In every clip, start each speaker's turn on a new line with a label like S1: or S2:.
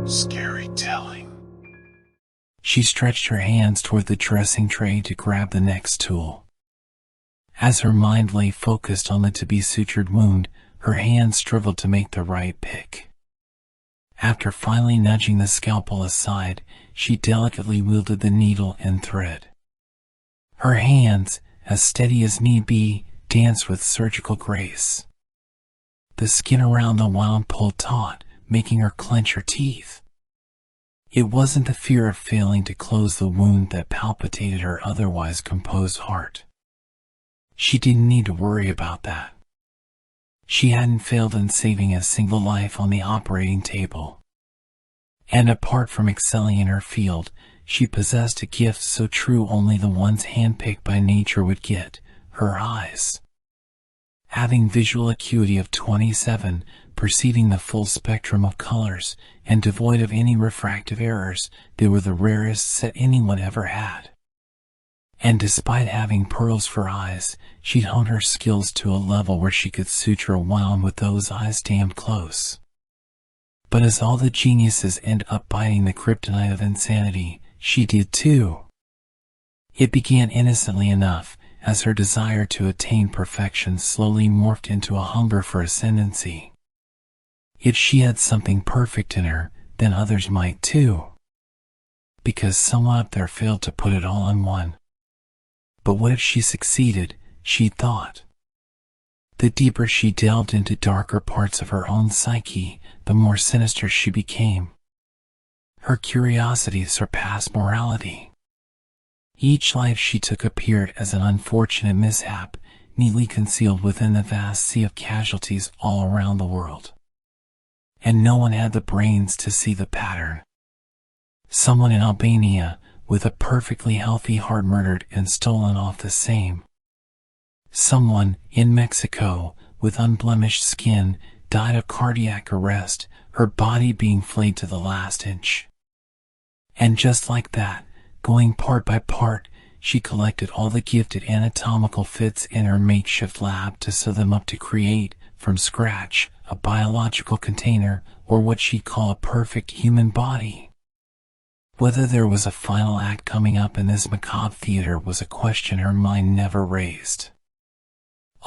S1: Scary telling.
S2: She stretched her hands toward the dressing tray to grab the next tool. As her mind lay focused on the to-be sutured wound, her hands struggled to make the right pick. After finally nudging the scalpel aside, she delicately wielded the needle and thread. Her hands, as steady as need be, danced with surgical grace. The skin around the wound pulled taut, making her clench her teeth. It wasn't the fear of failing to close the wound that palpitated her otherwise composed heart. She didn't need to worry about that. She hadn't failed in saving a single life on the operating table. And apart from excelling in her field, she possessed a gift so true only the ones handpicked by nature would get: her eyes. Having visual acuity of 27, perceiving the full spectrum of colors, and devoid of any refractive errors, they were the rarest that anyone ever had. And despite having pearls for eyes, she'd honed her skills to a level where she could suture a wound with those eyes damned close. But as all the geniuses end up biting the kryptonite of insanity, she did too. It began innocently enough, as her desire to attain perfection slowly morphed into a hunger for ascendancy. If she had something perfect in her, then others might too. Because someone up there failed to put it all in one. But what if she succeeded, she thought. The deeper she delved into darker parts of her own psyche, the more sinister she became. Her curiosity surpassed morality. Each life she took appeared as an unfortunate mishap, neatly concealed within the vast sea of casualties all around the world. And no one had the brains to see the pattern. Someone in Albania, with a perfectly healthy heart, murdered and stolen off the same. Someone in Mexico, with unblemished skin, died of cardiac arrest, her body being flayed to the last inch. And just like that, going part by part, she collected all the gifted anatomical fits in her makeshift lab to sew them up to create, from scratch, a biological container, or what she'd call a perfect human body. Whether there was a final act coming up in this macabre theater was a question her mind never raised.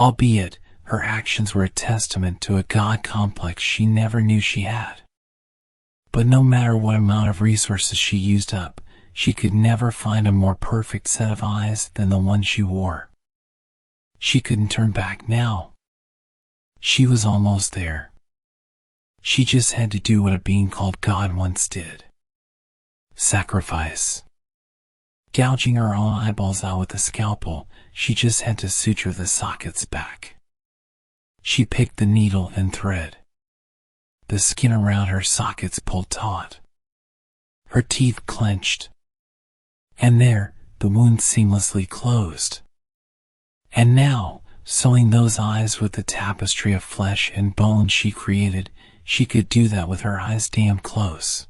S2: Albeit, her actions were a testament to a God complex she never knew she had. But no matter what amount of resources she used up, she could never find a more perfect set of eyes than the one she wore. She couldn't turn back now. She was almost there. She just had to do what a being called God once did. Sacrifice. Gouging her own eyeballs out with a scalpel, she just had to suture the sockets back. She picked the needle and thread. The skin around her sockets pulled taut. Her teeth clenched. And there, the wound seamlessly closed. And now, sewing those eyes with the tapestry of flesh and bone she created, she could do that with her eyes damned close.